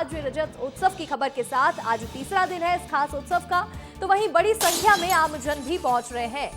राज्य रजत उत्सव की खबर के साथ। आज तीसरा दिन है इस खास उत्सव का, तो वहीं बड़ी संख्या में आमजन भी पहुंच रहे हैं।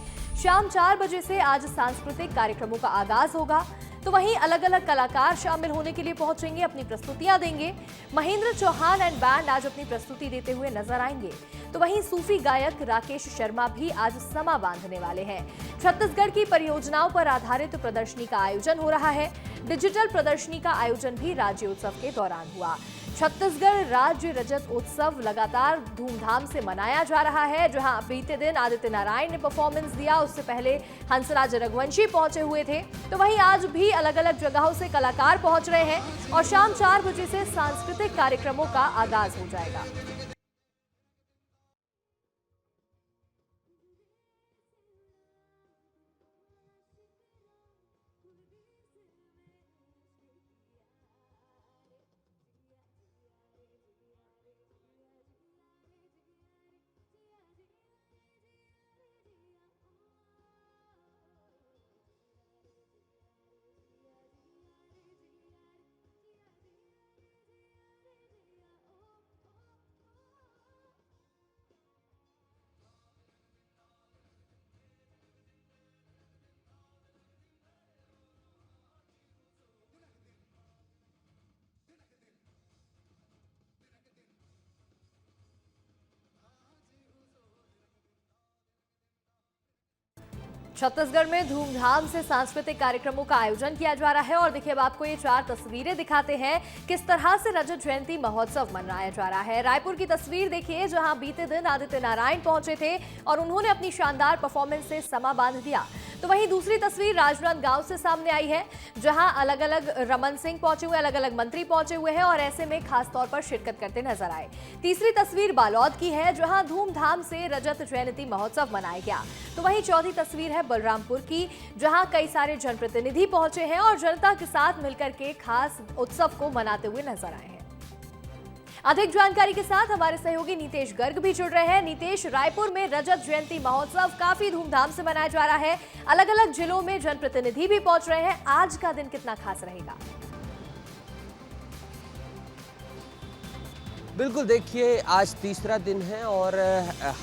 शाम 4 बजे से आज सांस्कृतिक कार्यक्रमों का आगाज होगा, तो वहीं अलग अलग कलाकार शामिल होने के लिए पहुंचेंगे, अपनी प्रस्तुतियां देंगे। महेंद्र चौहान एंड बैंड आज अपनी प्रस्तुति देते हुए नजर आएंगे, तो वहीं सूफी गायक राकेश शर्मा भी आज समा बांधने वाले हैं। छत्तीसगढ़ की परियोजनाओं पर आधारित प्रदर्शनी का आयोजन हो रहा है। डिजिटल प्रदर्शनी का आयोजन भी राज्य उत्सव के दौरान हुआ। छत्तीसगढ़ राज्य रजत उत्सव लगातार धूमधाम से मनाया जा रहा है। जहां बीते दिन आदित्य नारायण ने परफॉर्मेंस दिया, उससे पहले हंसराज रघुवंशी पहुंचे हुए थे, तो वहीं आज भी अलग अलग जगहों से कलाकार पहुंच रहे हैं और शाम 4 बजे से सांस्कृतिक कार्यक्रमों का आगाज हो जाएगा। छत्तीसगढ़ में धूमधाम से सांस्कृतिक कार्यक्रमों का आयोजन किया जा रहा है और देखिए अब आपको ये 4 तस्वीरें दिखाते हैं किस तरह से रजत जयंती महोत्सव मनाया जा रहा है। रायपुर की तस्वीर देखिए, जहां बीते दिन आदित्य नारायण पहुंचे थे और उन्होंने अपनी शानदार परफॉर्मेंस से समा बांध दिया। तो वहीं दूसरी तस्वीर राजनांदगांव से सामने आई है, जहां अलग अलग रमन सिंह पहुंचे हुए, अलग अलग मंत्री पहुंचे हुए हैं और ऐसे में खास तौर पर शिरकत करते नजर आए। तीसरी तस्वीर बालोद की है, जहां धूमधाम से रजत जयंती महोत्सव मनाया गया। तो वहीं चौथी तस्वीर है बलरामपुर की, जहां कई सारे जनप्रतिनिधि पहुंचे हैं और जनता के साथ मिलकर के खास उत्सव को मनाते हुए नजर आए हैं। अधिक जानकारी के साथ हमारे सहयोगी नीतेश गर्ग भी जुड़ रहे हैं। नीतेश, रायपुर में रजत जयंती महोत्सव काफी धूमधाम से मनाया जा रहा है, अलग अलग जिलों में जनप्रतिनिधि भी पहुंच रहे हैं। आज का दिन कितना खास रहेगा? बिल्कुल, देखिए आज तीसरा दिन है और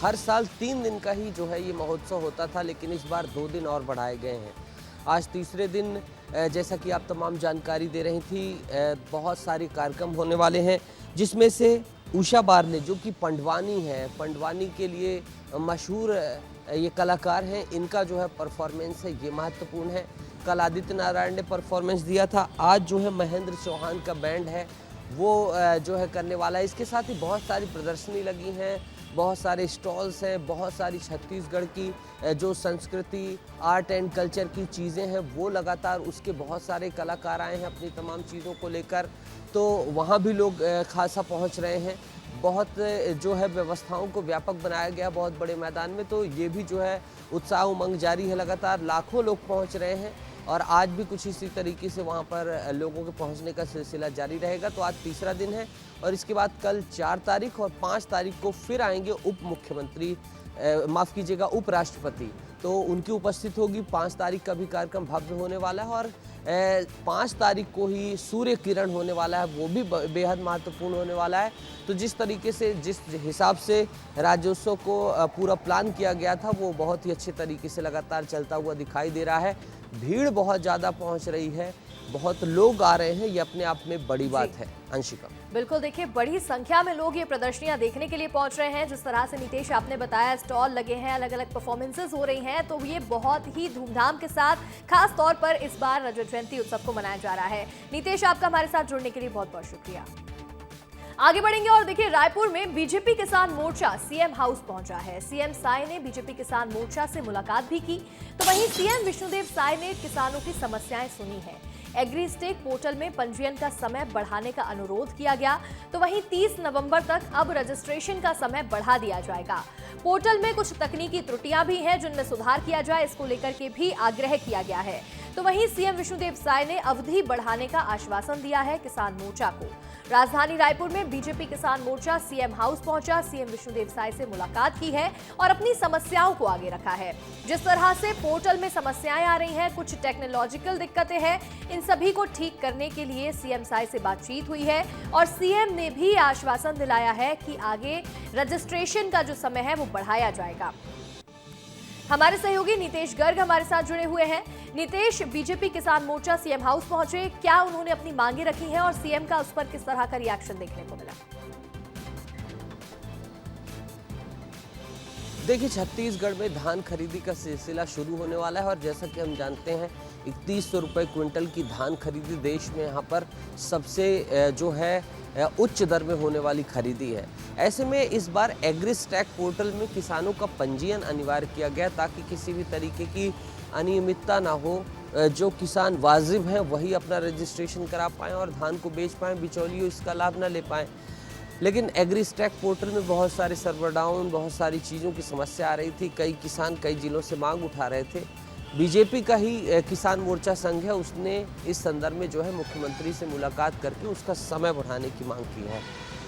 हर साल 3 दिन का ही जो है ये महोत्सव होता था, लेकिन इस बार 2 दिन और बढ़ाए गए हैं। आज तीसरे दिन जैसा कि आप तमाम जानकारी दे रही थी, बहुत सारे कार्यक्रम होने वाले हैं, जिसमें से उषा बारले जो कि पंडवानी है, पंडवानी के लिए मशहूर ये कलाकार हैं, इनका जो है परफॉर्मेंस है ये महत्वपूर्ण है। कल आदित्य नारायण ने परफॉर्मेंस दिया था, आज जो है महेंद्र चौहान का बैंड है वो जो है करने वाला है। इसके साथ ही बहुत सारी प्रदर्शनी लगी हैं, बहुत सारे स्टॉल्स हैं, बहुत सारी छत्तीसगढ़ की जो संस्कृति, आर्ट एंड कल्चर की चीज़ें हैं वो लगातार, उसके बहुत सारे कलाकार आए हैं अपनी तमाम चीज़ों को लेकर, तो वहाँ भी लोग खासा पहुँच रहे हैं। बहुत जो है व्यवस्थाओं को व्यापक बनाया गया बहुत बड़े मैदान में, तो ये भी जो है उत्साह उमंग जारी है, लगातार लाखों लोग पहुँच रहे हैं और आज भी कुछ इसी तरीके से वहाँ पर लोगों के पहुँचने का सिलसिला जारी रहेगा। तो आज तीसरा दिन है और इसके बाद कल 4 तारीख और 5 तारीख को फिर आएंगे उप मुख्यमंत्री, माफ़ कीजिएगा उपराष्ट्रपति, तो उनकी उपस्थित होगी। 5 तारीख का भी कार्यक्रम भव्य होने वाला है और 5 तारीख को ही सूर्य किरण होने वाला है, वो भी बेहद महत्वपूर्ण होने वाला है। तो जिस तरीके से, जिस हिसाब से राज्योत्सव को पूरा प्लान किया गया था, वो बहुत ही अच्छे तरीके से लगातार चलता हुआ दिखाई दे रहा है। भीड़ बहुत ज़्यादा पहुंच रही है, बहुत लोग आ रहे हैं, ये अपने आप में बड़ी बात है। अंशिका, बिल्कुल, देखिए बड़ी संख्या में लोग ये प्रदर्शनियां देखने के लिए पहुंच रहे हैं। जिस तरह से नीतेश आपने बताया, स्टॉल लगे हैं, अलग अलग परफॉर्मेंसेस हो रही हैं, तो ये बहुत ही धूमधाम के साथ खास तौर पर इस बार रजत जयंती उत्सव को मनाया जा रहा है। नीतेश, आपका हमारे साथ जुड़ने के लिए बहुत बहुत शुक्रिया। आगे बढ़ेंगे और देखिए रायपुर में बीजेपी किसान मोर्चा सीएम हाउस पहुंचा है। सीएम साय ने बीजेपी किसान मोर्चा से मुलाकात भी की, तो वहीं सीएम विष्णुदेव साय ने किसानों की समस्याएं सुनी है। एग्रीस्टेक पोर्टल में पंजीयन का समय बढ़ाने का अनुरोध किया गया, तो वहीं 30 नवंबर तक अब रजिस्ट्रेशन का समय बढ़ा दिया जाएगा। पोर्टल में कुछ तकनीकी त्रुटियां भी हैं जिनमें सुधार किया जाए, इसको लेकर के भी आग्रह किया गया है। तो वहीं सीएम विष्णुदेव साय ने अवधि बढ़ाने का आश्वासन दिया है किसान मोर्चा को। राजधानी रायपुर में बीजेपी किसान मोर्चा सीएम हाउस पहुंचा, सीएम विष्णुदेव साय से मुलाकात की है और अपनी समस्याओं को आगे रखा है। जिस तरह से पोर्टल में समस्याएं आ रही हैं, कुछ टेक्नोलॉजिकल दिक्कतें हैं, इन सभी को ठीक करने के लिए सीएम साय से बातचीत हुई है और सीएम ने भी आश्वासन दिलाया है कि आगे रजिस्ट्रेशन का जो समय है वो बढ़ाया जाएगा। हमारे सहयोगी नितेश गर्ग हमारे साथ जुड़े हुए हैं। नितेश, बीजेपी किसान मोर्चा सीएम हाउस पहुंचे, क्या उन्होंने अपनी मांगे रखी हैं और सीएम का उस पर किस तरह का रिएक्शन देखने को मिला? देखिए, छत्तीसगढ़ में धान खरीदी का सिलसिला शुरू होने वाला है और जैसा कि हम जानते हैं 3100 रुपये क्विंटल की धान खरीदी देश में यहाँ पर सबसे जो है उच्च दर में होने वाली खरीदी है। ऐसे में इस बार एग्रीस्टैक पोर्टल में किसानों का पंजीयन अनिवार्य किया गया ताकि किसी भी तरीके की अनियमितता ना हो। जो किसान वाजिब हैं वही अपना रजिस्ट्रेशन करा पाएँ और धान को बेच पाएँ, बिचौलियों इसका लाभ ना ले पाएँ। लेकिन एग्रीस्टैक पोर्टल में बहुत सारे सर्वर डाउन, बहुत सारी चीज़ों की समस्या आ रही थी। कई किसान कई जिलों से मांग उठा रहे थे। बीजेपी का ही किसान मोर्चा संघ है, उसने इस संदर्भ में जो है मुख्यमंत्री से मुलाकात करके उसका समय बढ़ाने की मांग की है।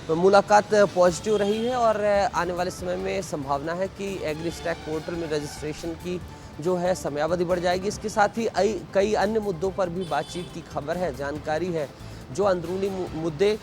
तो मुलाकात पॉजिटिव रही है और आने वाले समय में संभावना है कि एग्रीस्टैक पोर्टल में रजिस्ट्रेशन की जो है समयावधि बढ़ जाएगी। इसके साथ ही कई अन्य मुद्दों पर भी बातचीत की खबर है, जानकारी है। जो अंदरूनी मुद्दे,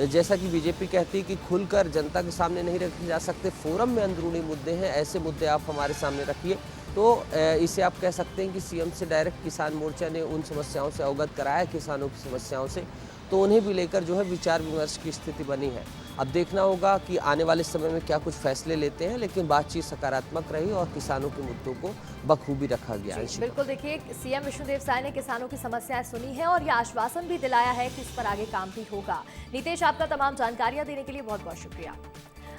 जैसा कि बीजेपी कहती है कि खुलकर जनता के सामने नहीं रखे जा सकते, फोरम में अंदरूनी मुद्दे हैं, ऐसे मुद्दे आप हमारे सामने रखिए। तो इसे आप कह सकते हैं कि सीएम से डायरेक्ट किसान मोर्चा ने उन समस्याओं से अवगत कराया, किसानों की समस्याओं से, तो उन्हें भी लेकर जो है विचार विमर्श की स्थिति बनी है। अब देखना होगा कि आने वाले समय में क्या कुछ फैसले लेते हैं, लेकिन बातचीत सकारात्मक रही और किसानों के मुद्दों को बखूबी रखा गया। बिल्कुल, देखिए, सीएम विष्णुदेव साय ने किसानों की समस्याएं सुनी है और यह आश्वासन भी दिलाया है कि इस पर आगे काम भी होगा। नितेश, आपका तमाम जानकारियां देने के लिए बहुत बहुत शुक्रिया।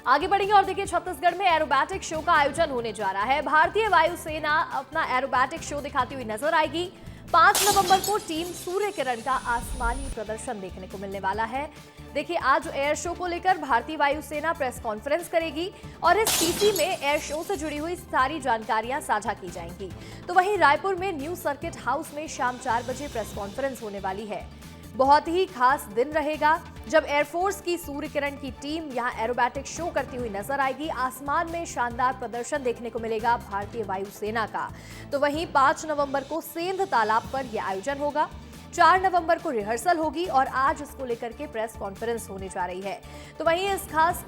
आगे बढ़ेंगे और देखिए, छत्तीसगढ़ में एरोबैटिक शो का आयोजन होने जा रहा है। भारतीय वायुसेना अपना एरोबैटिक शो दिखाती हुई नजर आएगी। 5 नवंबर को टीम सूर्य किरण का आसमानी प्रदर्शन देखने को मिलने वाला है। देखिए, आज एयर शो को लेकर भारतीय वायुसेना प्रेस कॉन्फ्रेंस करेगी और इस टीसी में एयर शो से जुड़ी हुई सारी जानकारियां साझा की जाएंगी। तो वहीं रायपुर में न्यू सर्किट हाउस में शाम 4 बजे प्रेस कॉन्फ्रेंस होने वाली है। बहुत ही खास दिन रहेगा जब एयरफोर्स की सूर्य किरण की टीम यहां एरोबैटिक शो करती हुई नजर आएगी। आसमान में शानदार प्रदर्शन देखने को मिलेगा भारतीय वायुसेना का। तो वहीं 5 नवंबर को सेंध तालाब पर यह आयोजन होगा। 4 नवंबर को रिहर्सल होगी और आज इसको लेकर के प्रेस कॉन्फ्रेंस होने जा रही है। तो वहीं इस खास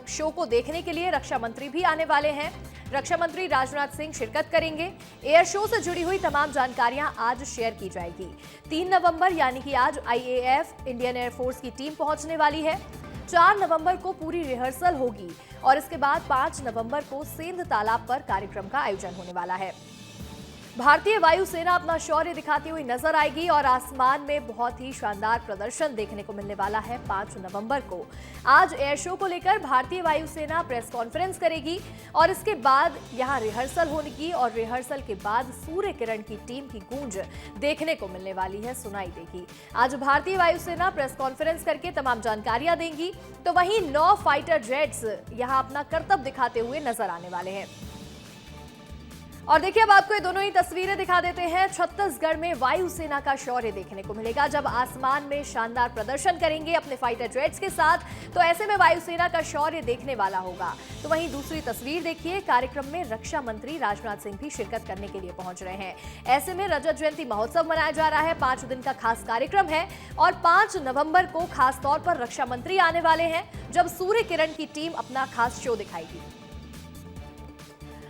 शो को देखने के लिए रक्षा मंत्री भी आने वाले हैं। रक्षा मंत्री राजनाथ सिंह शिरकत करेंगे। एयर शो से जुड़ी हुई तमाम जानकारियां आज शेयर की जाएगी। 3 नवंबर यानी कि आज IAF इंडियन एयरफोर्स की टीम पहुंचने वाली है। 4 नवंबर को पूरी रिहर्सल होगी और इसके बाद 5 नवंबर को सेंध तालाब पर कार्यक्रम का आयोजन होने वाला है। भारतीय वायुसेना अपना शौर्य दिखाती हुई नजर आएगी और आसमान में बहुत ही शानदार प्रदर्शन देखने को मिलने वाला है 5 नवंबर को। आज एयर शो को लेकर भारतीय वायुसेना प्रेस कॉन्फ्रेंस करेगी और इसके बाद यहां रिहर्सल होगी और रिहर्सल के बाद सूर्य किरण की टीम की गूंज देखने को मिलने वाली है, सुनाई देगी। आज भारतीय वायुसेना प्रेस कॉन्फ्रेंस करके तमाम जानकारियां देंगी। तो वहीं 9 फाइटर जेट्स यहां अपना करतब दिखाते हुए नजर आने वाले हैं। और देखिए, अब आपको ये दोनों ही तस्वीरें दिखा देते हैं। छत्तीसगढ़ में वायुसेना का शौर्य देखने को मिलेगा जब आसमान में शानदार प्रदर्शन करेंगे अपने फाइटर जेट्स के साथ। तो ऐसे में वायुसेना का शौर्य देखने वाला होगा। तो वहीं दूसरी तस्वीर देखिए, कार्यक्रम में रक्षा मंत्री राजनाथ सिंह भी शिरकत करने के लिए पहुंच रहे हैं। ऐसे में रजत जयंती महोत्सव मनाया जा रहा है। 5 दिन का खास कार्यक्रम है और 5 नवंबर को खास तौर पर रक्षा मंत्री आने वाले हैं जब सूर्य किरण की टीम अपना खास शो दिखाएगी।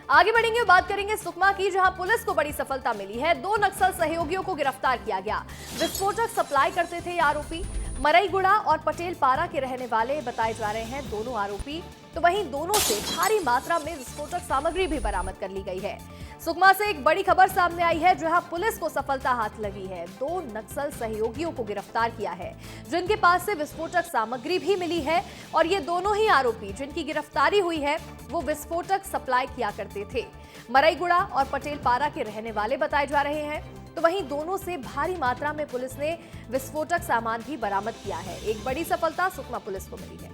आगे बढ़ेंगे, बात करेंगे सुकमा की, जहां पुलिस को बड़ी सफलता मिली है। 2 नक्सल सहयोगियों को गिरफ्तार किया गया। विस्फोटक सप्लाई करते थे ये आरोपी। मरईगुड़ा और पटेल पारा के रहने वाले बताए जा रहे हैं दोनों आरोपी। तो वहीं दोनों से भारी मात्रा में विस्फोटक सामग्री भी बरामद कर ली गई है। सुकमा से एक बड़ी खबर सामने आई है जहां पुलिस को सफलता हाथ लगी है। 2 नक्सल सहयोगियों को गिरफ्तार किया है जिनके पास से विस्फोटक सामग्री भी मिली है और ये दोनों ही आरोपी जिनकी गिरफ्तारी हुई है वो विस्फोटक सप्लाई किया करते थे। मरईगुड़ा और पटेल पारा के रहने वाले बताए जा रहे हैं। तो वहीं दोनों से भारी मात्रा में पुलिस ने विस्फोटक सामान भी बरामद किया है। एक बड़ी सफलता सुकमा पुलिस को मिली है।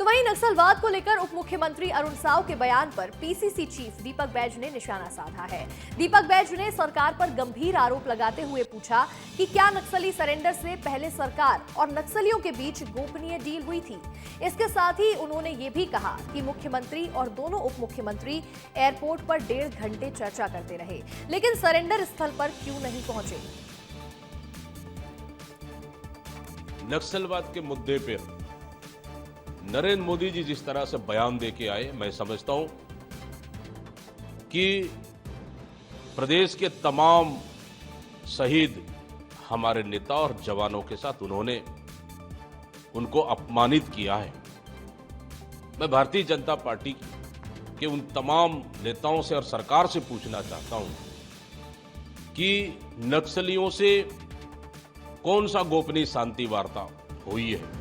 तो वहीं नक्सलवाद को लेकर उप मुख्यमंत्री अरुण साव के बयान पर पीसीसी चीफ दीपक बैज ने निशाना साधा है। दीपक बैज ने सरकार पर गंभीर आरोप लगाते हुए पूछा कि क्या नक्सली सरेंडर से पहले सरकार और नक्सलियों के बीच गोपनीय डील हुई थी। इसके साथ ही उन्होंने ये भी कहा कि मुख्यमंत्री और दोनों उप मुख्यमंत्री एयरपोर्ट पर 1.5 घंटे चर्चा करते रहे, लेकिन सरेंडर स्थल पर क्यों नहीं पहुंचे। नक्सलवाद के मुद्दे पर नरेंद्र मोदी जी जिस तरह से बयान देके आए, मैं समझता हूं कि प्रदेश के तमाम शहीद हमारे नेता और जवानों के साथ उन्होंने उनको अपमानित किया है। मैं भारतीय जनता पार्टी के उन तमाम नेताओं से और सरकार से पूछना चाहता हूं कि नक्सलियों से कौन सा गोपनीय शांति वार्ता हुई है,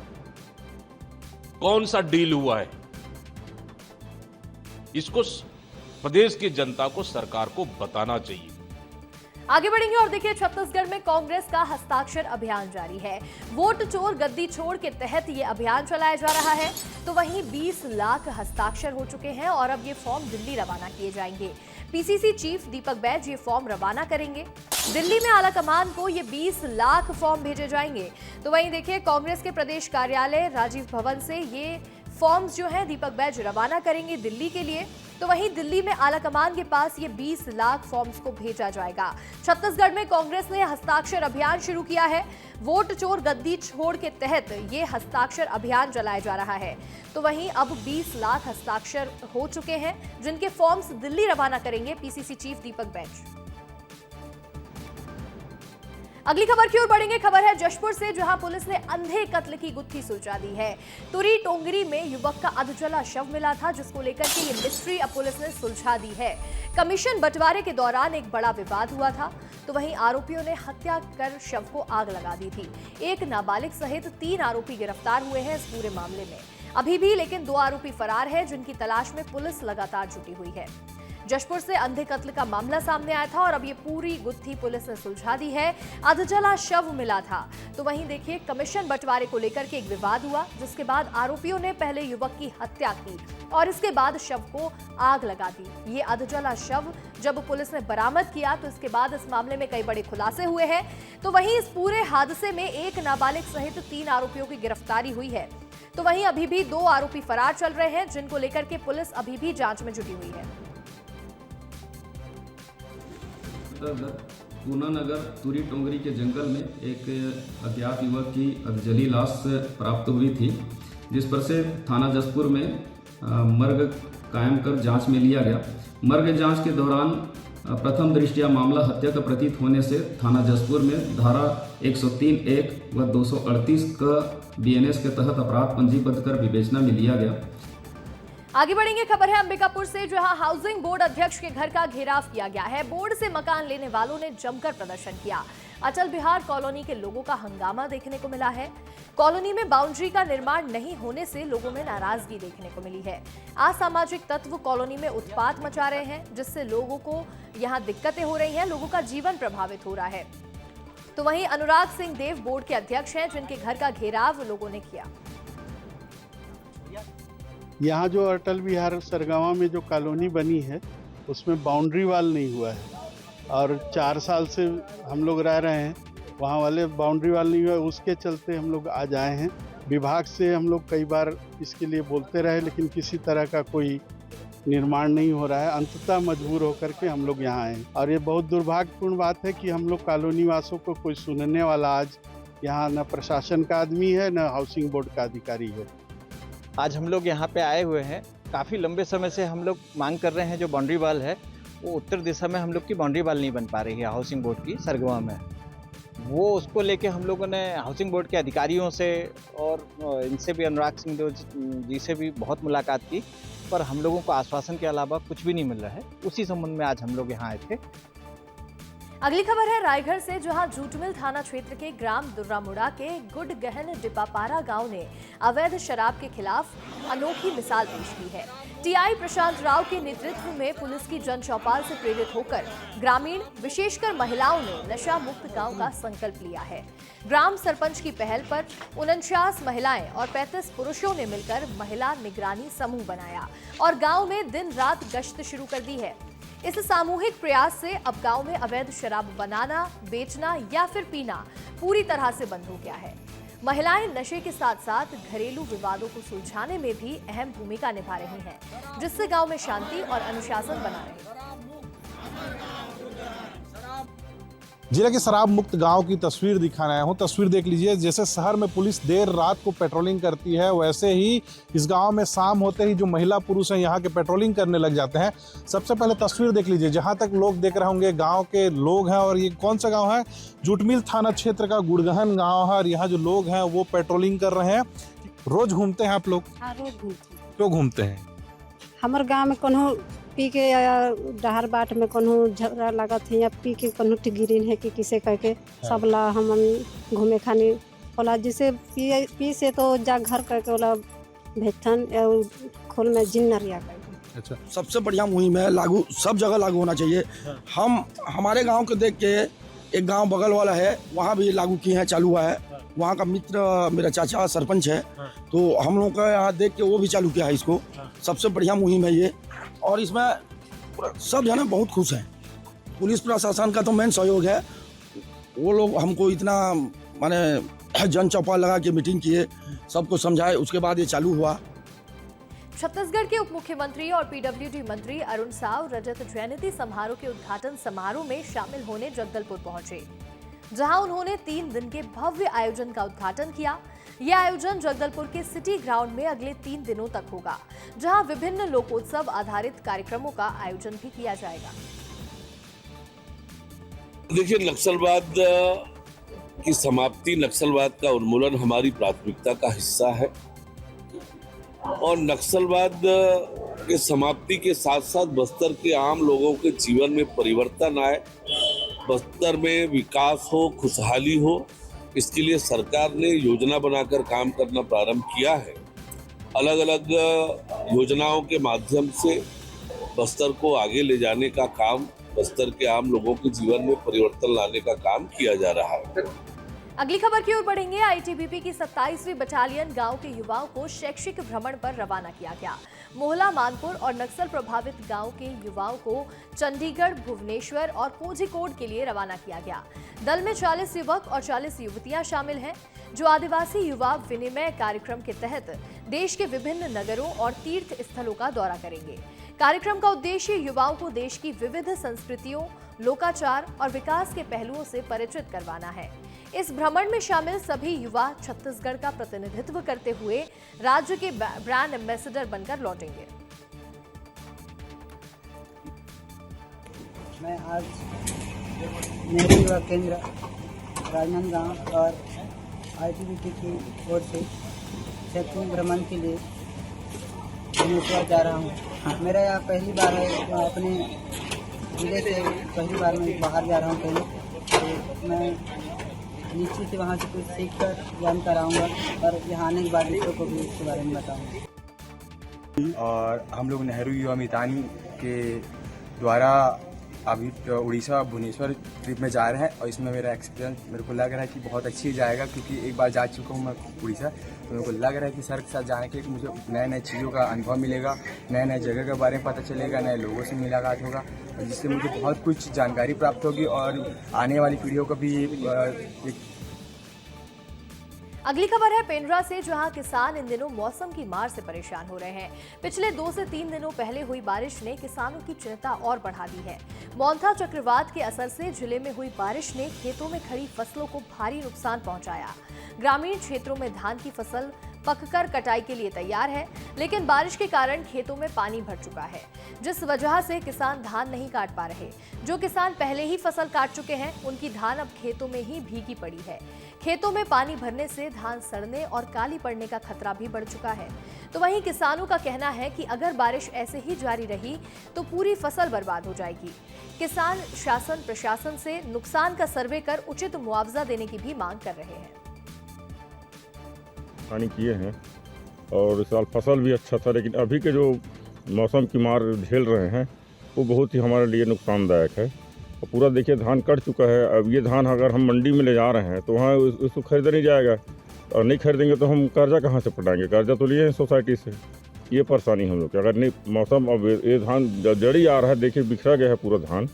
कौन सा डील हुआ है। इसको प्रदेश की जनता को, सरकार को बताना चाहिए। आगे बढ़ेंगे और देखिए, छत्तीसगढ़ में कांग्रेस का हस्ताक्षर अभियान जारी है। वोट चोर गद्दी छोड़ के तहत ये अभियान चलाया जा रहा है। तो वहीं 20 लाख हस्ताक्षर हो चुके हैं और अब ये फॉर्म दिल्ली रवाना किए जाएंगे। पीसीसी चीफ दीपक बैज ये फॉर्म रवाना करेंगे। दिल्ली में आला कमान को ये 20 लाख फॉर्म भेजे जाएंगे। तो वहीं देखिए, कांग्रेस के प्रदेश कार्यालय राजीव भवन से ये फॉर्म्स जो है दीपक बैज रवाना करेंगे दिल्ली के लिए। तो वहीं दिल्ली में आला कमान के पास ये 20 लाख फॉर्म्स को भेजा जाएगा। छत्तीसगढ़ में कांग्रेस ने हस्ताक्षर अभियान शुरू किया है। वोट चोर गद्दी छोड़ के तहत ये हस्ताक्षर अभियान चलाया जा रहा है। तो वहीं अब 20 लाख हस्ताक्षर हो चुके हैं, जिनके फॉर्म्स दिल्ली रवाना करेंगे पीसीसी चीफ दीपक बैज। अगली खबर की ओर बढ़ेंगे। खबर है जशपुर से, जहां पुलिस ने अंधे कत्ल की गुत्थी सुलझा दी है। तुरी टोंगरी में युवक का अधजला शव मिला था, जिसको लेकर के ये मिस्ट्री अब पुलिस ने सुलझा दी है। कमीशन बंटवारे के दौरान एक बड़ा विवाद हुआ था। तो वहीं आरोपियों ने हत्या कर शव को आग लगा दी थी। एक नाबालिग सहित 3 आरोपी गिरफ्तार हुए हैं इस पूरे मामले में। अभी भी लेकिन 2 आरोपी फरार हैं, जिनकी तलाश में पुलिस लगातार जुटी हुई है। जशपुर से अंधे कत्ल का मामला सामने आया था और अब ये पूरी गुत्थी पुलिस ने सुलझा दी है। अधजला शव मिला था। तो वहीं देखिए, कमीशन बंटवारे को लेकर के एक विवाद हुआ, जिसके बाद आरोपियों ने पहले युवक की हत्या की और इसके बाद शव को आग लगा दी। ये अधजला शव जब पुलिस ने बरामद किया तो इसके बाद इस मामले में कई बड़े खुलासे हुए हैं। तो वहीं इस पूरे हादसे में एक नाबालिग सहित 3 आरोपियों की गिरफ्तारी हुई है। तो वहीं अभी भी 2 आरोपी फरार चल रहे हैं, जिनको लेकर के पुलिस अभी भी जांच में जुटी हुई है। पूना नगर तुरी टोंगरी के जंगल में एक अज्ञात युवक की अधजली लाश प्राप्त हुई थी, जिस पर से थाना जशपुर में मर्ग कायम कर जांच में लिया गया। मर्ग जांच के दौरान प्रथम दृष्टया मामला हत्या का प्रतीत होने से थाना जशपुर में धारा 103(1) व 238 का बीएनएस के तहत अपराध पंजीबद्ध कर विवेचना में लिया गया। आगे बढ़ेंगे। खबर है अंबिकापुर से, जहां हाउसिंग बोर्ड अध्यक्ष के घर का घेराव किया गया है। बोर्ड से मकान लेने वालों ने जमकर प्रदर्शन किया। अचल बिहार कॉलोनी के लोगों का हंगामा देखने को मिला है। कॉलोनी में बाउंड्री का निर्माण नहीं होने से लोगों में नाराजगी देखने को मिली है। असामाजिक तत्व कॉलोनी में उत्पात मचा रहे हैं, जिससे लोगों को यहां दिक्कतें हो रही हैं, लोगों का जीवन प्रभावित हो रहा है। तो वहीं अनुराग सिंह देव बोर्ड के अध्यक्ष हैं, जिनके घर का घेराव लोगों ने किया। यहाँ जो अटल बिहार सरगावा में जो कॉलोनी बनी है, उसमें बाउंड्री वाल नहीं हुआ है और 4 साल से हम लोग रह रहे हैं, वहाँ वाले बाउंड्री वाल नहीं हुआ। उसके चलते हम लोग आज आए हैं। विभाग से हम लोग कई बार इसके लिए बोलते रहे, लेकिन किसी तरह का कोई निर्माण नहीं हो रहा है। अंततः मजबूर होकर के हम लोग यहाँ आए हैं और ये बहुत दुर्भाग्यपूर्ण बात है कि हम लोग कॉलोनी वासियों को कोई सुनने वाला आज यहाँ न प्रशासन का आदमी है, न हाउसिंग बोर्ड का अधिकारी है। आज हम लोग यहाँ पे आए हुए हैं। काफ़ी लंबे समय से हम लोग मांग कर रहे हैं, जो बाउंड्री वाल है वो उत्तर दिशा में हम लोग की बाउंड्री वाल नहीं बन पा रही है हाउसिंग बोर्ड की सरगवा में। वो उसको लेके हम लोगों ने हाउसिंग बोर्ड के अधिकारियों से और इनसे भी, अनुराग सिंह देव जी से भी बहुत मुलाकात की, पर हम लोगों को आश्वासन के अलावा कुछ भी नहीं मिल रहा है। उसी संबंध में आज हम लोग यहाँ आए थे। अगली खबर है रायगढ़ से, जहां जूटमिल थाना क्षेत्र के ग्राम दुर्रामुड़ा के गुड गहन डिपापारा गांव ने अवैध शराब के खिलाफ अनोखी मिसाल पेश की है। टीआई प्रशांत राव के नेतृत्व में पुलिस की जन चौपाल से प्रेरित होकर ग्रामीण विशेषकर महिलाओं ने नशा मुक्त गांव का संकल्प लिया है। ग्राम सरपंच की पहल पर 49 महिलाएं और 35 पुरुषों ने मिलकर महिला निगरानी समूह बनाया और गांव में दिन रात गश्त शुरू कर दी है। इस सामूहिक प्रयास से अब गांव में अवैध शराब बनाना, बेचना या फिर पीना पूरी तरह से बंद हो गया है। महिलाएं नशे के साथ साथ घरेलू विवादों को सुलझाने में भी अहम भूमिका निभा रही हैं, जिससे गांव में शांति और अनुशासन बना रहे। जिले के शराब मुक्त गांव की तस्वीर दिखाने आया हूं। तस्वीर देख लीजिए। जैसे शहर में पुलिस देर रात को पेट्रोलिंग करती है, वैसे ही इस गांव में शाम होते ही जो महिला पुरुष हैं यहाँ के पेट्रोलिंग करने लग जाते हैं। सबसे पहले तस्वीर देख लीजिए। जहां तक लोग देख रहे होंगे गांव के लोग हैं, और ये कौन सा गांव है? जूटमिल थाना क्षेत्र का गुड़गहन गाँव है। और यहाँ जो लोग हैं वो पेट्रोलिंग कर रहे हैं। रोज घूमते हैं आप लोग? हाँ, रोज घूमते हैं। क्यों घूमते हैं? हमारे गांव में कोनो पी के या डहर बाट में कोनो झगड़ा लागत है या पी के कोनो टिगिरिन है कि किसे कह के सबला हम घूमे खाने वाला, जिसे पी से तो जा घर करके वाला भेजन या खोल में जिन्नरिया कर। अच्छा, सबसे बढ़िया मुहिम है, लागू सब जगह लागू होना चाहिए। हम हमारे गांव को देख के एक गांव बगल वाला है, वहाँ भी लागू किए हैं, चालू हुआ है। वहाँ का मित्र मेरा चाचा सरपंच है, तो हम लोग का यहाँ देख के वो भी चालू किया है इसको। सबसे बढ़िया मुहिम है ये, और इसमें सब जने बहुत खुश हैं। पुलिस प्रशासन का तो मेन सहयोग है। वो लोग हमको इतना माने जन चौपाल लगा के मीटिंग किए, सबको समझाए, उसके बाद ये चालू हुआ। छत्तीसगढ़ के उप मुख्यमंत्री और पीडब्ल्यूडी मंत्री अरुण साव रजत जयंती समारोह के उद्घाटन समारोह में शामिल होने जगदलपुर पहुंचे, जहां उन्होंने 3 दिन के भव्य आयोजन का उद्घाटन किया। यह आयोजन जगदलपुर के सिटी ग्राउंड में अगले 3 दिनों तक होगा, जहां विभिन्न लोकोत्सव आधारित कार्यक्रमों का आयोजन भी किया जाएगा। देखिए, नक्सलवाद की समाप्ति, नक्सलवाद का उन्मूलन हमारी प्राथमिकता का हिस्सा है, और नक्सलवाद के समाप्ति के साथ साथ बस्तर के आम लोगों के जीवन में परिवर्तन आए, बस्तर में विकास हो, खुशहाली हो, इसके लिए सरकार ने योजना बनाकर काम करना प्रारंभ किया है। अलग अलग योजनाओं के माध्यम से बस्तर को आगे ले जाने का काम, बस्तर के आम लोगों के जीवन में परिवर्तन लाने का काम किया जा रहा है। अगली खबर की ओर बढ़ेंगे। आईटीबीपी की 27वीं बटालियन गांव के युवाओं को शैक्षिक भ्रमण पर रवाना किया गया। मोहला, मानपुर और नक्सल प्रभावित गांव के युवाओं को चंडीगढ़, भुवनेश्वर और कोझिकोड के लिए रवाना किया गया। दल में 40 युवक और 40 युवतियां शामिल हैं, जो आदिवासी युवा विनिमय कार्यक्रम के तहत देश के विभिन्न नगरों और तीर्थ स्थलों का दौरा करेंगे। कार्यक्रम का उद्देश्य युवाओं को देश की विविध संस्कृतियों, लोकाचार और विकास के पहलुओं से परिचित करवाना है। इस भ्रमण में शामिल सभी युवा छत्तीसगढ़ का प्रतिनिधित्व करते हुए राज्य के ब्रांड एम्बेसडर बनकर लौटेंगे। मैं आज नेहरू युवा केंद्र राजनांदगांव और आईटीबीपी की ओर से शैक्षणिक भ्रमण के लिए भुवनेश्वर जा रहा हूँ। मेरा यहाँ पहली बार है, तो अपने जिले से पहली बार मैं बाहर जा रहा हूँ कहीं, तो मैं निश्चित ही वहाँ से कुछ सीख कर ज्ञान कराऊँगा और यहाँ आने के बाद दूसरों को भी इसके बारे में बताऊँगा। और हम लोग नेहरू युवा मितानी के द्वारा अभी उड़ीसा भुवनेश्वर ट्रिप में जा रहे हैं, और इसमें मेरा एक्सपीरियंस मेरे को लग रहा है कि बहुत अच्छी जाएगा, क्योंकि एक बार जा चुका हूँ मैं उड़ीसा। तो मेरे को लग रहा है कि सर के साथ जाने के लिए मुझे नए नए चीज़ों का अनुभव मिलेगा, नए नए जगह के बारे में पता चलेगा, नए लोगों से मुलाकात होगा, जिससे मुझे बहुत कुछ जानकारी प्राप्त होगी और आने वाली पीढ़ियों को भी एक। अगली खबर है पेंड्रा से, जहां किसान इन दिनों मौसम की मार से परेशान हो रहे हैं। पिछले 2 से 3 दिनों पहले हुई बारिश ने किसानों की चिंता और बढ़ा दी है। मोंथा चक्रवात के असर से जिले में हुई बारिश ने खेतों में खड़ी फसलों को भारी नुकसान पहुंचाया। ग्रामीण क्षेत्रों में धान की फसल पककर कटाई के लिए तैयार है, लेकिन बारिश के कारण खेतों में पानी भर चुका है, जिस वजह से किसान धान नहीं काट पा रहे। जो किसान पहले ही फसल काट चुके हैं, उनकी धान अब खेतों में ही भीगी पड़ी है। खेतों में पानी भरने से धान सड़ने और काली पड़ने का खतरा भी बढ़ चुका है। तो वहीं किसानों का कहना है कि अगर बारिश ऐसे ही जारी रही तो पूरी फसल बर्बाद हो जाएगी। किसान शासन प्रशासन से नुकसान का सर्वे कर उचित मुआवजा देने की भी मांग कर रहे हैं। हानि किए हैं और इस साल फसल भी अच्छा था, लेकिन अभी के जो मौसम की मार झेल रहे हैं वो बहुत ही हमारे लिए नुकसानदायक है। और पूरा देखिए धान कट चुका है। अब ये धान अगर हम मंडी में ले जा रहे हैं तो वहाँ उसको खरीदा नहीं जाएगा, और नहीं खरीदेंगे तो हम कर्जा कहाँ से पटाएंगे? कर्जा तो लिए हैं सोसाइटी से। ये परेशानी हम लोग की। अगर नहीं मौसम, अब ये धान जड़ी आ रहा है, देखिए बिखरा गया है पूरा धान।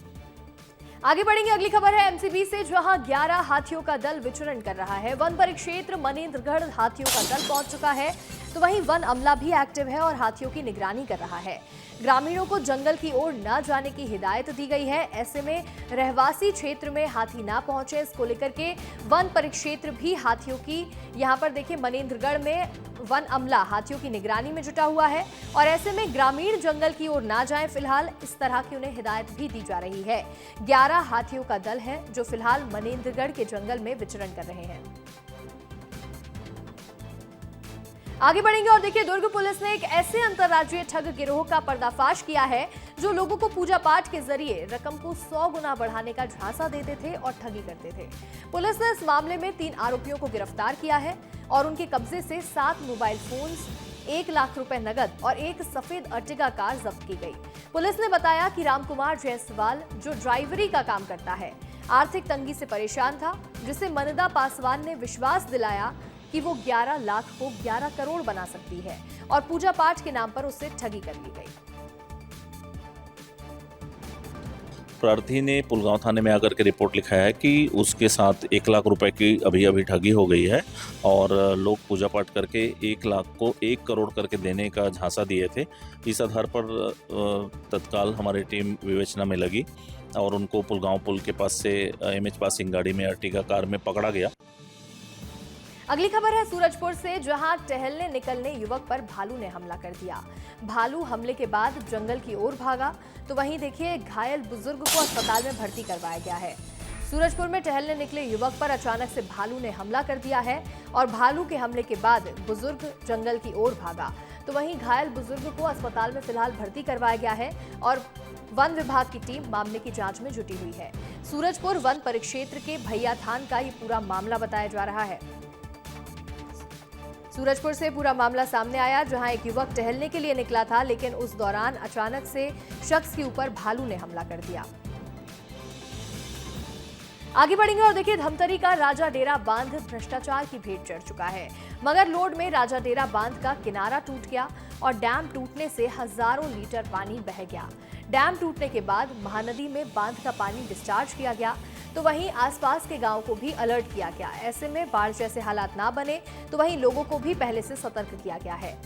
आगे बढ़ेंगे, अगली खबर है एमसीबी से, जहां 11 हाथियों का दल विचरण कर रहा है। वन परिक्षेत्र मनेंद्रगढ़ हाथियों का दल पहुंच चुका है, तो वहीं वन अमला भी एक्टिव है और हाथियों की निगरानी कर रहा है। ग्रामीणों को जंगल की ओर न जाने की हिदायत दी गई है। ऐसे में रहवासी क्षेत्र में हाथी ना पहुंचे, इसको लेकर के वन परिक्षेत्र भी हाथियों की, यहां पर देखिए मनेंद्रगढ़ में वन अमला हाथियों की निगरानी में जुटा हुआ है और ऐसे में ग्रामीण जंगल की ओर ना जाएं। फिलहाल इस तरह की उन्हें हिदायत भी दी जा रही है। 11 हाथियों का दल है जो फिलहाल मनेंद्रगढ़ के जंगल में विचरण कर रहे हैं। आगे बढ़ेंगे और देखिए, दुर्ग पुलिस ने एक ऐसे अंतर्राज्यीय ठग गिरोह का पर्दाफाश किया है जो लोगों को पूजा पाठ के जरिए रकम को 100 गुना बढ़ाने का झांसा देते थे और ठगी करते थे। पुलिस ने इस मामले में 3 आरोपियों को गिरफ्तार किया है और उनके कब्जे से 7 मोबाइल फोन्स, 1 लाख रुपए नगद और एक सफेद अर्टिगा कार जब्त की गई। पुलिस ने बताया कि रामकुमार जायसवाल, जो ड्राइवरी का काम करता है, आर्थिक तंगी से परेशान था, जिसे मनदा पासवान ने विश्वास दिलाया कि वो 11 लाख को 11 करोड़ बना सकती है और पूजा पाठ के नाम पर उससे ठगी कर ली गई। प्रार्थी ने पुलगांव थाने में आकर के रिपोर्ट लिखा है कि उसके साथ 1 लाख रुपए की अभी ठगी हो गई है और लोग पूजा पाठ करके 1 लाख को 1 करोड़ करके देने का झांसा दिए थे। इस आधार पर तत्काल हमारी टीम विवेचना में लगी और उनको पुलगांव पुल के पास से एमएच पासिंग गाड़ी में अर्टिगा कार में पकड़ा गया। अगली खबर है सूरजपुर से, जहां टहलने निकलने युवक पर भालू ने हमला कर दिया। भालू हमले के बाद जंगल की ओर भागा, तो वहीं देखिए घायल बुजुर्ग को अस्पताल में भर्ती करवाया गया है। सूरजपुर में टहलने निकले युवक पर अचानक से भालू ने हमला कर दिया है और भालू के हमले के बाद बुजुर्ग जंगल की ओर भागा, तो वहीं घायल बुजुर्ग को अस्पताल में फिलहाल भर्ती करवाया गया है और वन विभाग की टीम मामले की जांच में जुटी हुई है। सूरजपुर वन परिक्षेत्र के भैया थान का ये पूरा मामला बताया जा रहा है। सूरजपुर से पूरा मामला सामने आया, जहां एक युवक टहलने के लिए निकला था, लेकिन उस दौरान अचानक से शख्स के ऊपर भालू ने हमला कर दिया। आगे बढ़ेंगे और देखिए, धमतरी का राजा डेरा बांध भ्रष्टाचार की भेंट चढ़ चुका है। मगर लोड में राजा डेरा बांध का किनारा टूट गया और डैम टूटने से हजारों लीटर पानी बह गया। डैम टूटने के बाद महानदी में बांध का पानी डिस्चार्ज किया गया, तो वहीं आसपास के गांव को भी अलर्ट किया गया। ऐसे में बाढ़ जैसे हालात ना बने, तो वहीं लोगों को भी पहले से सतर्क किया गया है।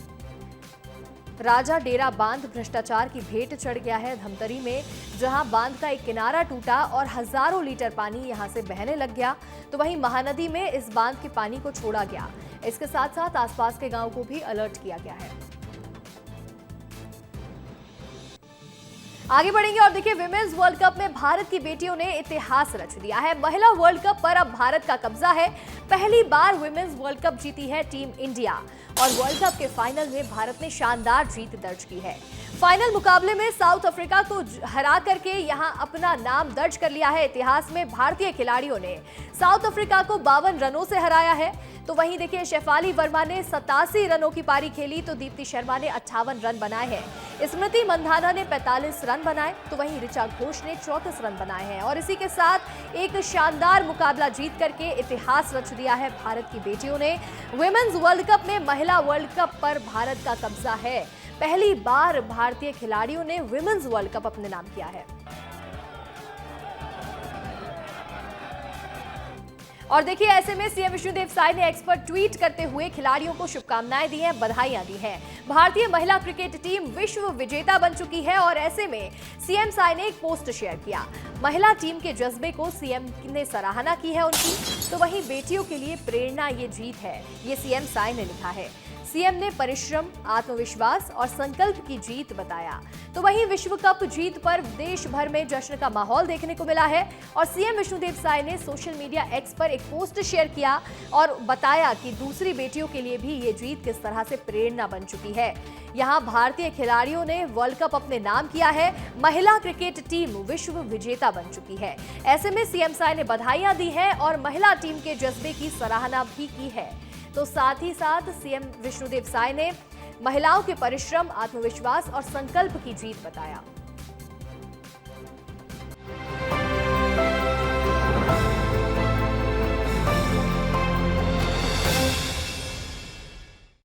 राजा डेरा बांध भ्रष्टाचार की भेंट चढ़ गया है धमतरी में, जहां बांध का एक किनारा टूटा और हजारों लीटर पानी यहां से बहने लग गया, तो वहीं महानदी में इस बांध के पानी को छोड़ा गया। इसके साथ साथ आसपास के गांव को भी अलर्ट किया गया है। आगे बढ़ेंगे और देखिए, विमेंस वर्ल्ड कप में भारत की बेटियों ने इतिहास रच दिया है। महिला वर्ल्ड कप पर अब भारत का कब्जा है। पहली बार विमेंस वर्ल्ड कप जीती है टीम इंडिया और वर्ल्ड कप के फाइनल में भारत ने शानदार जीत दर्ज की है। फाइनल मुकाबले में साउथ अफ्रीका को हरा करके यहां अपना नाम दर्ज कर लिया है। इतिहास में भारतीय खिलाड़ियों ने साउथ अफ्रीका को 52 रनों से हराया है। तो वहीं देखिए, शेफाली वर्मा ने 87 रनों की पारी खेली, तो दीप्ति शर्मा ने 58 रन बनाए हैं। स्मृति मंधाना ने 45 रन बनाए, तो वहीं ऋचा घोष ने 34 रन बनाए हैं और इसी के साथ एक शानदार मुकाबला जीत करके इतिहास रच दिया है भारत की बेटियों ने। विमेंस वर्ल्ड कप में महिला वर्ल्ड कप पर भारत का कब्जा है। पहली बार भारतीय खिलाड़ियों ने विमेंस वर्ल्ड कप अपने नाम किया है। और देखिए, ऐसे में सीएम विष्णुदेव साय ने एक्स पर ट्वीट करते हुए खिलाड़ियों को शुभकामनाएं दी हैं, बधाइयां दी हैं। भारतीय महिला क्रिकेट टीम विश्व विजेता बन चुकी है और ऐसे में सीएम साय ने एक पोस्ट शेयर किया। महिला टीम के जज्बे को सीएम ने सराहना की है उनकी, तो वहीं बेटियों के लिए प्रेरणा ये जीत है, ये सीएम साय ने लिखा है। सीएम ने परिश्रम, आत्मविश्वास और संकल्प की जीत बताया। तो वहीं विश्व कप जीत पर देश भर में जश्न का माहौल देखने को मिला है और सीएम विष्णुदेव साय ने सोशल मीडिया एक्स पर एक पोस्ट शेयर किया और बताया कि दूसरी बेटियों के लिए भी ये जीत किस तरह से प्रेरणा बन चुकी है। यहां भारतीय खिलाड़ियों ने वर्ल्ड कप अपने नाम किया है। महिला क्रिकेट टीम विश्व विजेता बन चुकी है। ऐसे में सीएम साय ने बधाइयां दी हैं और महिला टीम के जज्बे की सराहना भी की है। तो साथ ही साथ सीएम विष्णुदेव साय ने महिलाओं के परिश्रम, आत्मविश्वास और संकल्प की जीत बताया।